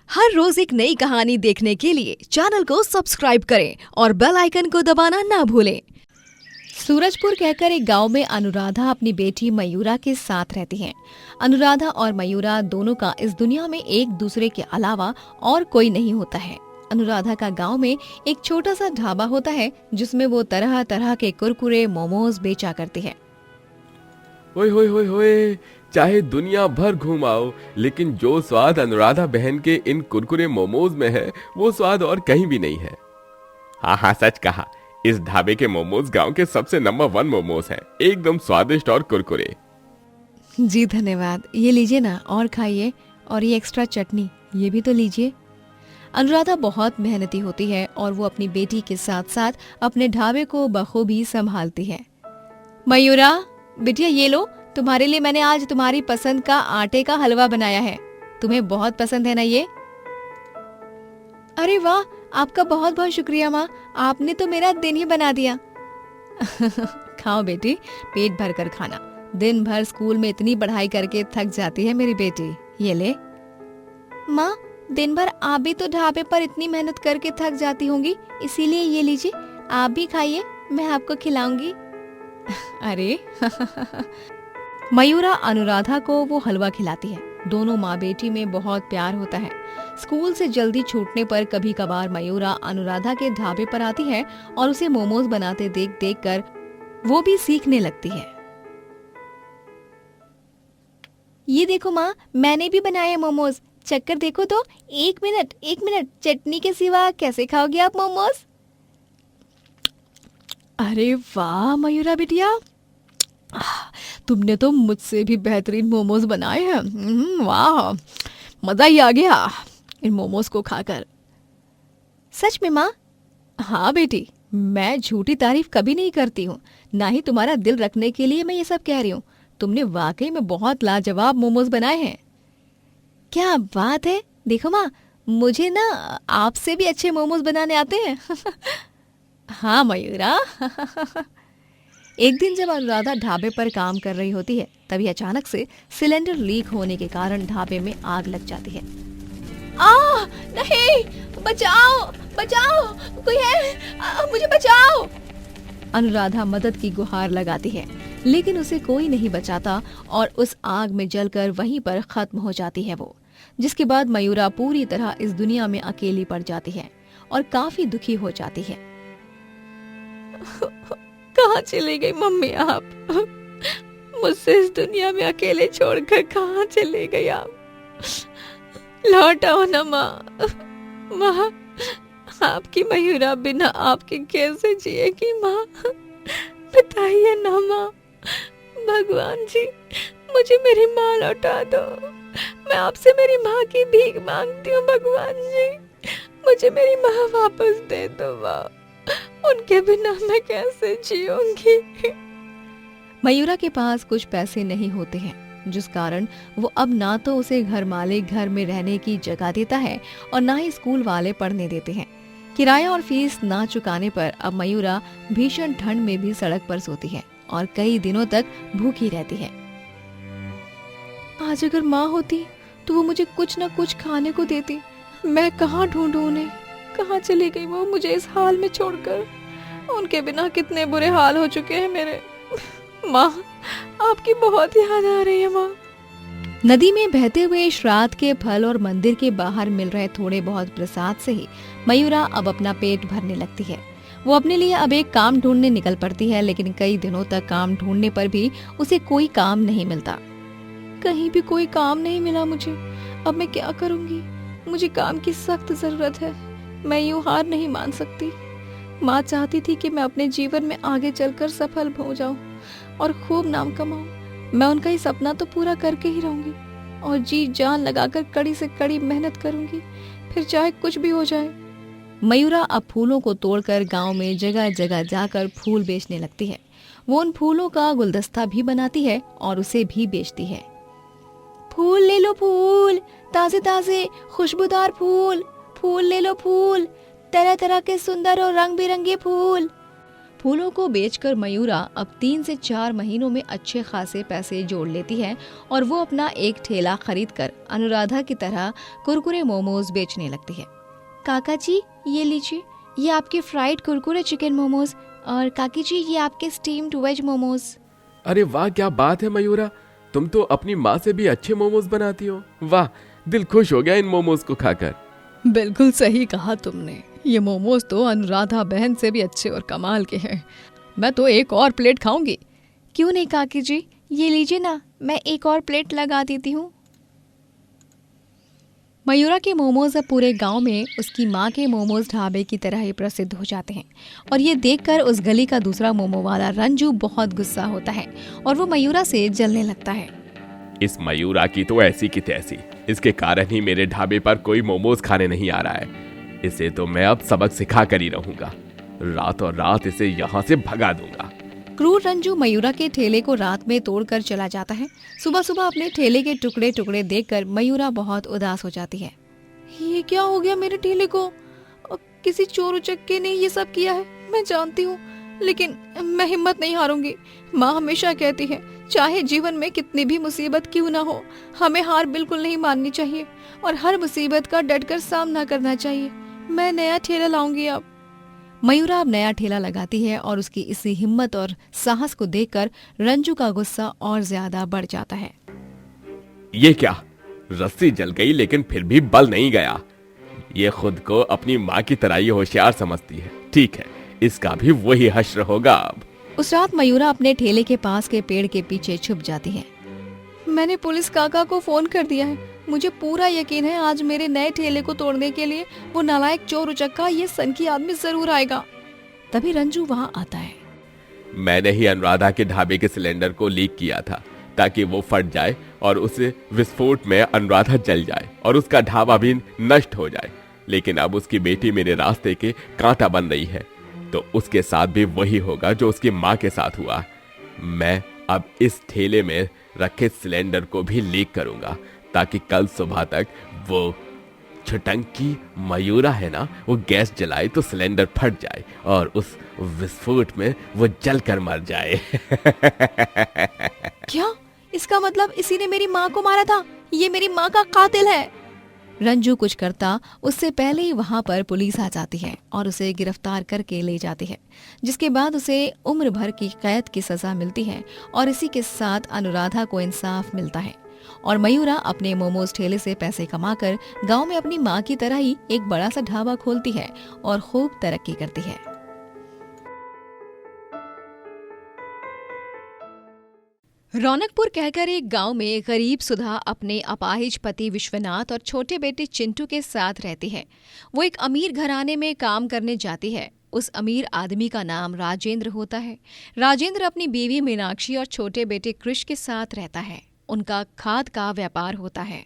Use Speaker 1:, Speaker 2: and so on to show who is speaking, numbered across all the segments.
Speaker 1: हर रोज एक नई कहानी देखने के लिए चैनल को सब्सक्राइब करें और बेल आइकन को दबाना ना भूलें। सूरजपुर कहकर एक गांव में अनुराधा अपनी बेटी मयूरा के साथ रहती हैं। अनुराधा और मयूरा दोनों का इस दुनिया में एक दूसरे के अलावा और कोई नहीं होता है। अनुराधा का गांव में एक छोटा सा ढाबा होता है जिसमें वो तरह तरह के कुरकुरे मोमोज बेचा करती है।
Speaker 2: ओए होए होए होए, चाहे दुनिया भर घूम आओ, लेकिन जो स्वाद अनुराधा बहन के इन कुरकुरे मोमोज में है वो स्वाद और कहीं भी नहीं है। हाँ हाँ, सच कहा, इस ढाबे के मोमोज गांव के सबसे नंबर 1 मोमोज हैं, एकदम स्वादिष्ट और कुरकुरे।
Speaker 1: जी धन्यवाद, ये लीजिए ना और खाइए, और ये एक्स्ट्रा चटनी ये भी तो लीजिए। अनुराधा बहुत मेहनती होती है और वो अपनी बेटी के साथ साथ अपने ढाबे को बखूबी संभालती है। मयूरा बिटिया, ये लो, तुम्हारे लिए मैंने आज तुम्हारी पसंद का आटे का हलवा बनाया है। तुम्हें बहुत पसंद है ना ये? अरे वाह, आपका बहुत बहुत शुक्रिया माँ, आपने तो मेरा दिन ही बना दिया। खाओ बेटी, पेट भर कर खाना। दिन भर स्कूल में इतनी पढ़ाई करके थक जाती है मेरी बेटी। ये ले। माँ, दिन भर आप भी तो ढाबे पर इतनी मेहनत करके थक जाती होंगी, इसीलिए ये लीजिए, आप भी खाइए, मैं आपको खिलाऊंगी। अरे मयूरा अनुराधा को वो हलवा खिलाती है। दोनों माँ बेटी में बहुत प्यार होता है। स्कूल से जल्दी छूटने पर कभी कभार मयूरा अनुराधा के ढाबे पर आती है और उसे मोमोज बनाते देख देख कर वो भी सीखने लगती है। ये देखो माँ, मैंने भी बनाए मोमोज, चक्कर देखो तो। एक मिनट, चटनी के सिवा कैसे खाओगे आप मोमोज? अरे वाह मयूरा बिटिया, तुमने तो मुझसे भी बेहतरीन मोमोज बनाए हैं। वाह, मजा ही आ गया इन मोमोज को खाकर। सच में माँ? हाँ बेटी, मैं झूठी तारीफ कभी नहीं करती हूँ, ना ही तुम्हारा दिल रखने के लिए मैं ये सब कह रही हूँ। तुमने वाकई में बहुत लाजवाब मोमोज बनाए हैं। क्या बात है, देखो माँ, मुझे ना आपसे भी अच्छे मोमोज बनाने आते हैं। हाँ मयूरा। एक दिन जब अनुराधा ढाबे पर काम कर रही होती है, तभी अचानक से सिलेंडर लीक होने के कारण ढाबे में आग लग जाती है। नहीं, बचाओ बचाओ, कोई है, मुझे बचाओ। अनुराधा मदद की गुहार लगाती है, लेकिन उसे कोई नहीं बचाता और उस आग में जलकर वहीं पर खत्म हो जाती है वो। जिसके बाद मयूरा पूरी तरह इस दुनिया में अकेली पड़ जाती है और काफी दुखी हो जाती है। कहाँ चली गई मम्मी आप? मुझसे इस दुनिया में अकेले छोड़कर कहाँ चली गई आप? लौट आओ ना माँ। माँ, आपकी मयूरा बिना आपके कैसे जिएगी माँ? बताइए ना माँ। भगवान जी, मुझे मेरी माँ लौटा दो। मैं आपसे मेरी माँ की भीख मांगती हूँ भगवान जी, मुझे मेरी माँ वापस दे दो माँ, उनके बिना मैं कैसे जीऊंगी। मयूरा के पास कुछ पैसे नहीं होते हैं, जिस कारण वो अब ना तो उसे घर मालिक घर में रहने की जगह देता है और ना ही स्कूल वाले पढ़ने देते हैं। किराया और फीस ना चुकाने पर अब मयूरा भीषण ठंड में भी सड़क पर सोती है और कई दिनों तक भूखी रहती है। आज अगर माँ होती तो वो मुझे कुछ न कुछ खाने को देती। मैं कहाँ ढूंढूं उन्हें? कहाँ चली गई वो मुझे इस हाल में छोड़कर? उनके बिना कितने बुरे हाल हो चुके हैं मेरे। माँ, आपकी बहुत याद आ रही है माँ। नदी में बहते हुए श्राद्ध के फल और मंदिर के बाहर मिल रहे थोड़े बहुत प्रसाद से ही मयूरा अब अपना पेट भरने लगती है। वो अपने लिए अब एक काम ढूंढने निकल पड़ती है, लेकिन कई दिनों तक काम ढूंढने पर भी उसे कोई काम नहीं मिलता। कहीं भी कोई काम नहीं मिला मुझे, अब मैं क्या करूंगी? मुझे काम की सख्त जरूरत है, मैं यूं हार नहीं मान सकती। माँ चाहती थी कि मैं अपने जीवन में आगे चलकर सफल हो जाऊं और खूब नाम कमाऊं। मैं उनका ही सपना तो पूरा करके ही रहूंगी और जी जान लगाकर कड़ी से कड़ी मेहनत करूंगी, फिर चाहे कुछ भी हो जाए। मयूरा अब फूलों को तोड़कर गांव में जगह जगह जाकर फूल बेचने लगती है। वो उन फूलों का गुलदस्ता भी बनाती है और उसे भी बेचती है। फूल ले लो फूल, ताजे ताजे खुशबूदार फूल, फूल ले लो फूल, तरह तरह के सुंदर और रंग बिरंगे फूल।
Speaker 3: फूलों को बेचकर मयूरा अब 3 से 4 महीनों में अच्छे खासे पैसे जोड़ लेती है और वो अपना एक ठेला खरीदकर अनुराधा की तरह कुरकुरे मोमोज बेचने लगती है। काका जी ये लीजिए, ये आपके फ्राइड कुरकुरे चिकन मोमोज, और काकी जी ये आपके स्टीम्ड वेज मोमोज।
Speaker 2: अरे वाह, क्या बात है मयूरा, तुम तो अपनी माँ से भी अच्छे मोमोज बनाती हो। वाह, दिल खुश हो गया इन मोमोज को खाकर।
Speaker 3: बिल्कुल सही कहा तुमने, ये मोमोज तो अनुराधा बहन से भी अच्छे और कमाल के हैं। मैं तो एक और प्लेट खाऊंगी।
Speaker 1: क्यों नहीं काकी जी, ये लीजिए ना, मैं एक और प्लेट लगा देती हूँ।
Speaker 3: मयूरा के मोमोज अब पूरे गांव में उसकी माँ के मोमोज ढाबे की तरह ही प्रसिद्ध हो जाते हैं और ये देखकर उस गली का दूसरा मोमो वाला रंजू बहुत गुस्सा होता है और वो मयूरा से जलने लगता है।
Speaker 2: इस मयूरा की तो ऐसी की तैसी, इसके कारण ही मेरे ढाबे पर कोई मोमोज खाने नहीं आ रहा है। इसे तो मैं अब सबक सिखा कर ही रहूंगा, रातों रात इसे यहाँ से भगा दूंगा।
Speaker 3: क्रूर रंजू मयूरा के ठेले को रात में तोड़कर चला जाता है। सुबह सुबह अपने ठेले के टुकड़े टुकड़े देखकर मयूरा बहुत उदास हो जाती है।
Speaker 1: ये क्या हो गया मेरे ठेले को? किसी चोर उचक्के ने ये सब किया है, मैं जानती हूँ, लेकिन मैं हिम्मत नहीं हारूंगी। माँ हमेशा कहती है, चाहे जीवन में कितनी भी मुसीबत क्यों ना हो, हमें हार बिल्कुल नहीं माननी चाहिए और हर मुसीबत का डटकर सामना करना चाहिए। मैं नया ठेला लाऊंगी अब।
Speaker 3: मयूरा अब नया ठेला लगाती है और उसकी इसी हिम्मत और साहस को देखकर रंजू का गुस्सा और ज्यादा बढ़ जाता है।
Speaker 2: ये क्या, रस्सी जल गई लेकिन फिर भी बल नहीं गया। ये खुद को अपनी माँ की तरह ही होशियार समझती है। ठीक है, इसका भी वही हश्र होगा अब।
Speaker 3: उस रात मयूरा अपने ठेले के पास के पेड़ के पीछे छुप जाती है।
Speaker 1: मैंने पुलिस काका को फोन कर दिया है। मुझे पूरा यकीन है आज मेरे नए ठेले को तोड़ने के लिए वो नालायक चोर उचक्का, ये सनकी आदमी जरूर आएगा।
Speaker 3: तभी रंजू वहाँ आता है।
Speaker 2: मैंने ही अनुराधा के ढाबे के सिलेंडर को लीक किया था ताकि वो फट जाए और उस विस्फोट में अनुराधा जल जाए और उसका ढाबा भी नष्ट हो जाए। लेकिन अब उसकी बेटी मेरे रास्ते के कांटा बन रही है, तो उसके साथ भी वही होगा जो उसकी माँ के साथ हुआ। मैं अब इस ठेले में रखे सिलेंडर को भी लीक करूंगा ताकि कल सुबह तक वो छुटंकी मयूरा है ना, वो गैस जलाए तो सिलेंडर फट जाए और उस विस्फोट में वो जलकर मर जाए।
Speaker 1: क्या? इसका मतलब इसी ने मेरी माँ को मारा था? ये मेरी माँ का कातिल है।
Speaker 3: रंजू कुछ करता उससे पहले ही वहां पर पुलिस आ जाती है और उसे गिरफ्तार करके ले जाती है, जिसके बाद उसे उम्र भर की कैद की सजा मिलती है और इसी के साथ अनुराधा को इंसाफ मिलता है और मयूरा अपने मोमोज ठेले से पैसे कमाकर गांव में अपनी माँ की तरह ही एक बड़ा सा ढाबा खोलती है और खूब तरक्की करती है। रौनकपुर कहकर एक गांव में गरीब सुधा अपने अपाहिज पति विश्वनाथ और छोटे बेटे चिंटू के साथ रहती है। वो एक अमीर घराने में काम करने जाती है। उस अमीर आदमी का नाम राजेंद्र होता है। राजेंद्र अपनी बीवी मीनाक्षी और छोटे बेटे कृष के साथ रहता है। उनका खाद का व्यापार होता है।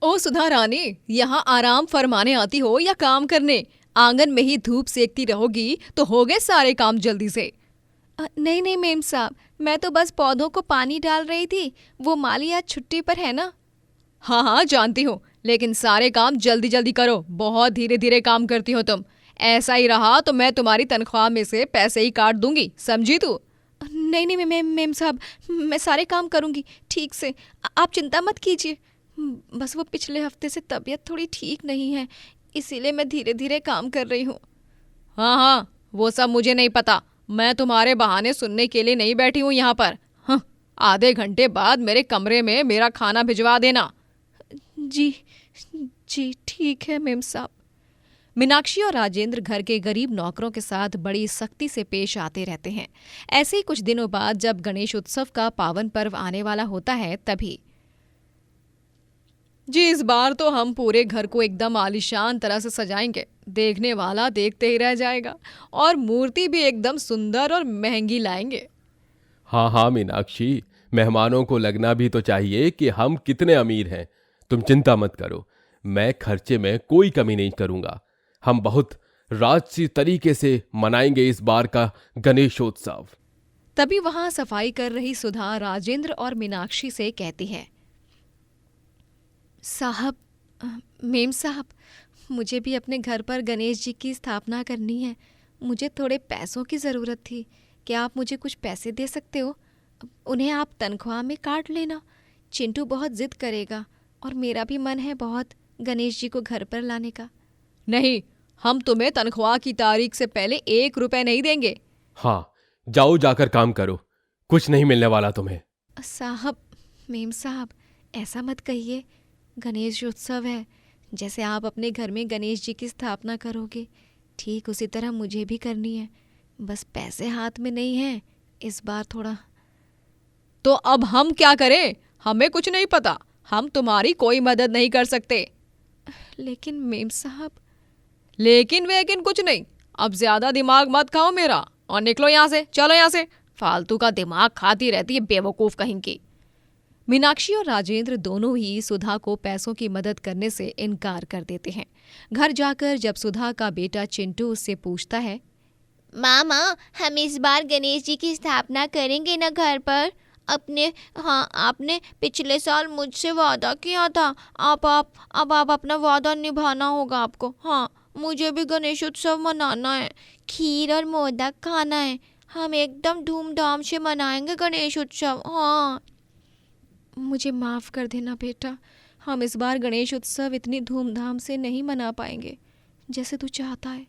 Speaker 3: ओ सुधा रानी, यहाँ आराम फरमाने आती हो या काम करने? आंगन में ही धूप सेकती रहोगी तो हो गए सारे काम जल्दी से।
Speaker 1: नहीं नहीं मेम साहब, मैं तो बस पौधों को पानी डाल रही थी। वो माली आज छुट्टी पर है ना।
Speaker 3: हाँ हाँ जानती हूँ, लेकिन सारे काम जल्दी जल्दी करो। बहुत धीरे धीरे काम करती हो तुम। ऐसा ही रहा तो मैं तुम्हारी तनख्वाह में से पैसे ही काट दूंगी, समझी तू?
Speaker 1: नहीं नहीं मेम साहब, मैं सारे काम करूंगी ठीक से, आप चिंता मत कीजिए। बस वो पिछले हफ्ते से तबीयत थोड़ी ठीक नहीं है, इसीलिए मैं धीरे धीरे काम कर रही हूँ।
Speaker 3: हाँ हाँ, वो सब मुझे नहीं पता। मैं तुम्हारे बहाने सुनने के लिए नहीं बैठी हूँ यहाँ पर। हाँ, आधे घंटे बाद मेरे कमरे में मेरा खाना भिजवा देना।
Speaker 1: जी जी ठीक है मेम साहब।
Speaker 3: मीनाक्षी और राजेंद्र घर के गरीब नौकरों के साथ बड़ी सख्ती से पेश आते रहते हैं। ऐसे ही कुछ दिनों बाद जब गणेश उत्सव का पावन पर्व आने वाला होता है तभी जी इस बार तो हम पूरे घर को एकदम आलीशान तरह से सजाएंगे। देखने वाला देखते ही रह जाएगा और मूर्ति भी एकदम सुंदर और महंगी लाएंगे।
Speaker 2: हाँ हाँ मीनाक्षी, मेहमानों को लगना भी तो चाहिए कि हम कितने अमीर हैं। तुम चिंता मत करो, मैं खर्चे में कोई कमी नहीं करूंगा। हम बहुत राजसी तरीके से मनाएंगे इस बार का गणेशोत्सव।
Speaker 3: तभी वहां सफाई कर रही सुधा राजेंद्र और मीनाक्षी से कहती है,
Speaker 1: साहब, मेम साहब, मुझे भी अपने घर पर गणेश जी की स्थापना करनी है।
Speaker 3: मुझे थोड़े पैसों की ज़रूरत थी। क्या आप मुझे कुछ पैसे दे सकते हो? उन्हें आप तनख्वाह में काट लेना। चिंटू बहुत जिद करेगा और मेरा भी मन है बहुत गणेश जी को घर पर लाने का। नहीं, हम तुम्हें तनख्वाह की तारीख से पहले 1 रुपए नहीं देंगे।
Speaker 2: हाँ, जाओ जाकर काम करो, कुछ नहीं मिलने वाला तुम्हें।
Speaker 3: साहब, मेम साहब, ऐसा मत कहिए। गणेश उत्सव है, जैसे आप अपने घर में गणेश जी की स्थापना करोगे, ठीक उसी तरह मुझे भी करनी है। बस पैसे हाथ में नहीं है इस बार थोड़ा। तो अब हम क्या करें? हमें कुछ नहीं पता, हम तुम्हारी कोई मदद नहीं कर सकते। लेकिन मेम साहब। लेकिन वेकिन कुछ नहीं, अब ज्यादा दिमाग मत खाओ मेरा और निकलो यहाँ से, चलो यहाँ से। फालतू का दिमाग खाती रहती है बेवकूफ कहीं की। मीनाक्षी और राजेंद्र दोनों ही सुधा को पैसों की मदद करने से इनकार कर देते हैं। घर जाकर जब सुधा का बेटा चिंटू उससे पूछता है,
Speaker 4: मामा, हम इस बार गणेश जी की स्थापना करेंगे ना घर पर? आपने पिछले साल मुझसे वादा किया था। अब आप अपना वादा निभाना होगा आपको। हाँ, मुझे भी गणेश उत्सव मनाना है, खीर और मोदक खाना है। हम एकदम धूमधाम से मनाएंगे गणेश उत्सव। हाँ,
Speaker 3: मुझे माफ़ कर देना बेटा, हम इस बार गणेश उत्सव इतनी धूमधाम से नहीं मना पाएंगे जैसे तू चाहता है।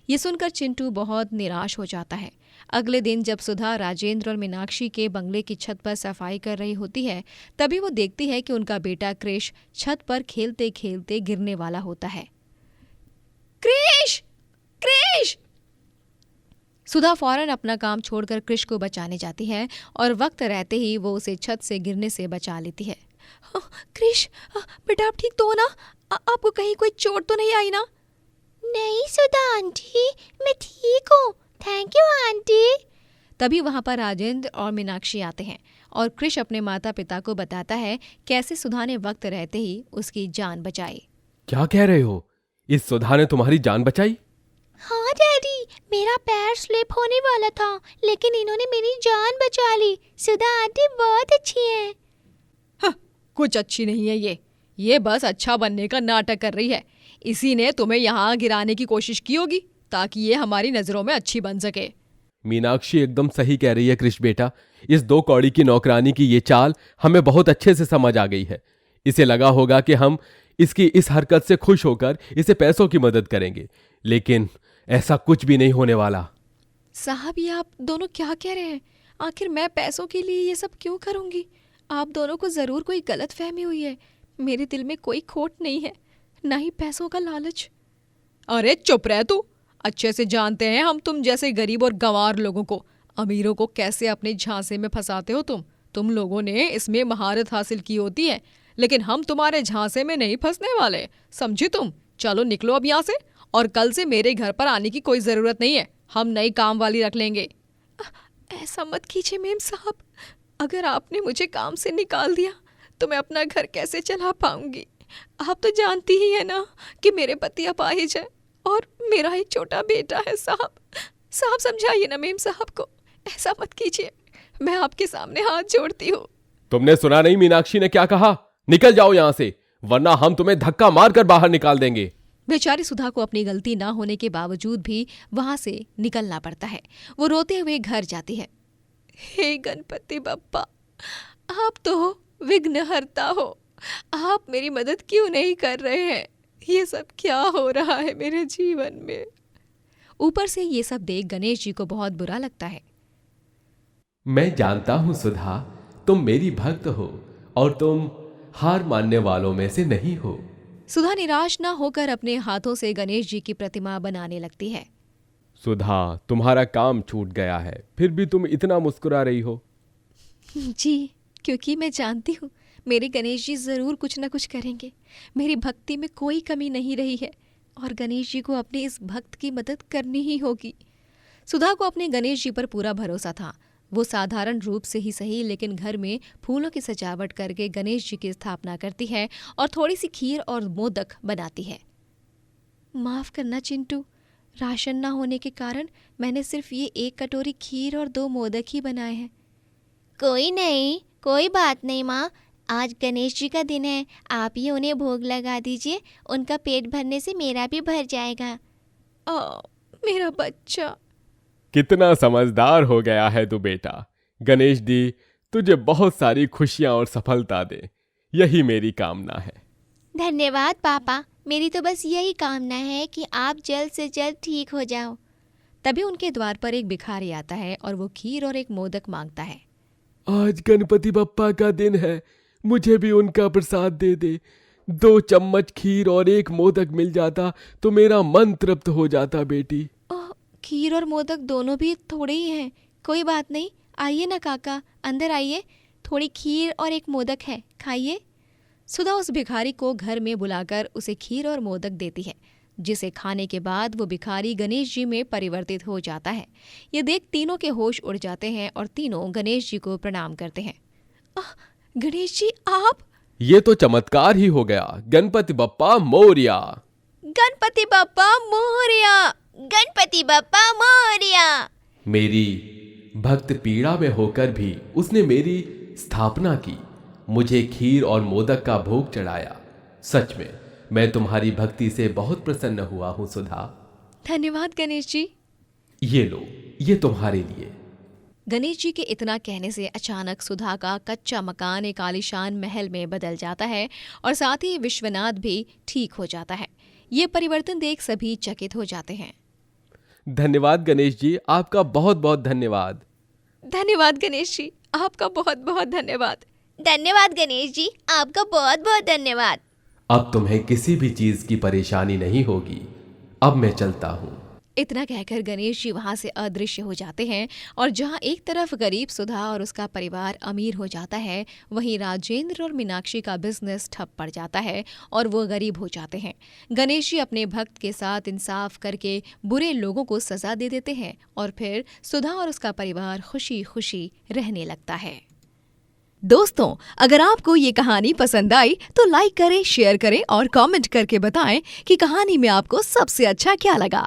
Speaker 3: ये सुनकर चिंटू बहुत निराश हो जाता है। अगले दिन जब सुधा राजेंद्र और मीनाक्षी के बंगले की छत पर सफाई कर रही होती है, तभी वो देखती है कि उनका बेटा क्रिश छत पर खेलते खेलते गिरने वाला होता है। क्रिश! क्रिश! सुधा फौरन अपना काम छोड़कर क्रिश को बचाने जाती है और वक्त रहते ही वो उसे छत से गिरने से बचा लेती है। क्रिश, बेटा आप ठीक तो हो ना? आपको कहीं कोई चोट तो नहीं आई ना?
Speaker 4: नहीं सुधा आंटी, मैं ठीक हूँ, थैंक यू आंटी।
Speaker 3: तभी वहां पर राजेंद्र और मीनाक्षी आते हैं और क्रिश अपने माता पिता को बताता है कैसे सुधा ने वक्त रहते ही उसकी जान बचाई।
Speaker 2: क्या कह रहे हो? इस सुधा ने तुम्हारी जान बचाई?
Speaker 4: हाँ डैडी, मेरा पैर स्लिप होने वाला था, लेकिन इन्होंने मेरी जान बचा ली। सुधा आंटी बहुत अच्छी है।
Speaker 3: कुछ अच्छी नहीं है ये बस अच्छा बनने का नाटक कर रही है। इसी ने तुम्हें यहाँ गिराने की कोशिश की होगी ताकि ये हमारी नजरों में अच्छी बन सके।
Speaker 2: मीनाक्षी एकदम सही कह रही है क्रिश बेटा, इस 2 कौड़ी की नौकरानी की ये चाल हमें बहुत अच्छे से समझ आ गई है। इसे लगा होगा कि हम इसकी इस हरकत से खुश होकर इसे पैसों की मदद करेंगे, लेकिन ऐसा कुछ भी नहीं होने वाला।
Speaker 3: साहब, ये आप दोनों क्या कह रहे हैं? आखिर मैं पैसों के लिए ये सब क्यों करूंगी? आप दोनों को जरूर कोई गलत फहमी हुई है। मेरे दिल में कोई खोट नहीं है, ना ही पैसों का लालच। अरे चुप रह तू, अच्छे से जानते हैं हम तुम जैसे गरीब और गंवार लोगों को, अमीरों को कैसे अपने झांसे में फंसाते हो तुम लोगों ने इसमें महारत हासिल की होती है, लेकिन हम तुम्हारे झांसे में नहीं फंसने वाले, समझी तुम? चलो निकलो अब यहाँ से, और कल से मेरे घर पर आने की कोई जरूरत नहीं है, हम नई काम वाली रख लेंगे। ऐसा मत कीजिए मेम साहब, अगर आपने मुझे काम से निकाल दिया तो मैं अपना घर कैसे चला पाऊंगी? आप तो जानती ही है ना कि मेरे पति अपाहिज है और मेरा एक छोटा बेटा है। साहब समझाइए ना मेम साहब को, ऐसा मत कीजिए, मैं आपके सामने हाथ जोड़ती हूँ।
Speaker 2: तुमने सुना नहीं मीनाक्षी ने क्या कहा? निकल जाओ यहाँ से, वरना हम तुम्हें धक्का मारकर बाहर निकाल देंगे।
Speaker 3: बेचारी सुधा को अपनी गलती ना होने के बावजूद भी वहां से निकलना पड़ता है। वो रोते हुए घर जाती है। हे गणपति बप्पा, आप तो विघ्नहर्ता हो, आप मेरी मदद क्यों नहीं कर रहे हैं? ये सब क्या हो रहा है मेरे जीवन में? ऊपर से ये सब देख गणेश जी को बहुत बुरा लगता है।
Speaker 2: मैं जानता हूं सुधा, तुम मेरी भक्त हो और तुम हार मानने वालों में से नहीं हो।
Speaker 3: सुधा निराश न होकर अपने हाथों से गणेश जी की प्रतिमा बनाने लगती है।
Speaker 2: सुधा, तुम्हारा काम छूट गया है, फिर भी तुम इतना मुस्कुरा रही हो।
Speaker 3: जी, क्योंकि मैं जानती हूँ मेरे गणेश जी जरूर कुछ न कुछ करेंगे। मेरी भक्ति में कोई कमी नहीं रही है और गणेश जी को अपने इस भक्त की मदद करनी ही होगी। सुधा को अपने गणेश जी पर पूरा भरोसा था। वो साधारण रूप से ही सही, लेकिन घर में फूलों की सजावट करके गणेश जी की स्थापना करती है और थोड़ी सी खीर और मोदक बनाती है। माफ करना चिंटू, राशन न होने के कारण मैंने सिर्फ ये 1 कटोरी खीर और 2 मोदक ही बनाए हैं।
Speaker 4: कोई नहीं, कोई बात नहीं माँ, आज गणेश जी का दिन है, आप ही उन्हें भोग लगा दीजिए, उनका पेट भरने से मेरा भी भर जाएगा।
Speaker 1: मेरा बच्चा।
Speaker 2: कितना समझदार हो गया है तू बेटा। गणेश जी तुझे बहुत सारी खुशियां और सफलता दे, यही मेरी कामना है।
Speaker 4: धन्यवाद पापा, मेरी तो बस यही कामना है कि आप जल्द से जल्द ठीक हो जाओ।
Speaker 3: तभी उनके द्वार पर एक भिखारी आता है और वो खीर और एक मोदक मांगता है।
Speaker 2: आज गणपति बप्पा का दिन है, मुझे भी उनका प्रसाद दे दे। 2 चम्मच खीर और 1 मोदक मिल जाता तो मेरा मन तृप्त हो जाता बेटी।
Speaker 3: ओह, खीर और मोदक दोनों भी थोड़े ही हैं। कोई बात नहीं, आइए ना काका, अंदर आइए। थोड़ी खीर और 1 मोदक है, खाइए। सुधा उस भिखारी को घर में बुलाकर उसे खीर और मोदक देती है, जिसे खाने के बाद वो भिखारी गणेश जी में परिवर्तित हो जाता है। ये देख तीनों के होश उड़ जाते हैं और तीनों गणेश जी को प्रणाम करते हैं। गणेश जी आप?
Speaker 2: ये तो चमत्कार ही हो गया। गणपति बप्पा मोरया।
Speaker 4: गणपति बप्पा मोरया, गणपति बप्पा मोरया।
Speaker 2: मेरी भक्त पीड़ा में होकर भी उसने मेरी स्थापना की, मुझे खीर और मोदक का भोग चढ़ाया। सच में मैं तुम्हारी भक्ति से बहुत प्रसन्न हुआ हूं सुधा।
Speaker 3: धन्यवाद गणेश जी।
Speaker 2: ये लो, ये तुम्हारे लिए।
Speaker 3: गणेश जी के इतना कहने से अचानक सुधा का कच्चा मकान एक आलीशान महल में बदल जाता है और साथ ही विश्वनाथ भी ठीक हो जाता है। ये परिवर्तन देख सभी चकित हो जाते हैं।
Speaker 2: धन्यवाद गणेश जी, आपका बहुत बहुत धन्यवाद।
Speaker 1: धन्यवाद गणेश जी, आपका बहुत बहुत धन्यवाद।
Speaker 4: धन्यवाद गणेश जी, आपका बहुत बहुत धन्यवाद।
Speaker 2: अब तुम्हें किसी भी चीज की परेशानी नहीं होगी। अब मैं चलता हूँ।
Speaker 3: इतना कहकर गणेश जी वहां से अदृश्य हो जाते हैं और जहां एक तरफ गरीब सुधा और उसका परिवार अमीर हो जाता है, वहीं राजेंद्र और मीनाक्षी का बिजनेस ठप पड़ जाता है और वो गरीब हो जाते हैं। गणेश जी अपने भक्त के साथ इंसाफ करके बुरे लोगों को सजा दे देते हैं और फिर सुधा और उसका परिवार खुशी खुशी रहने लगता है। दोस्तों, अगर आपको ये कहानी पसंद आई तो लाइक करें, शेयर करें और कमेंट करके बताएं कि कहानी में आपको सबसे अच्छा क्या लगा।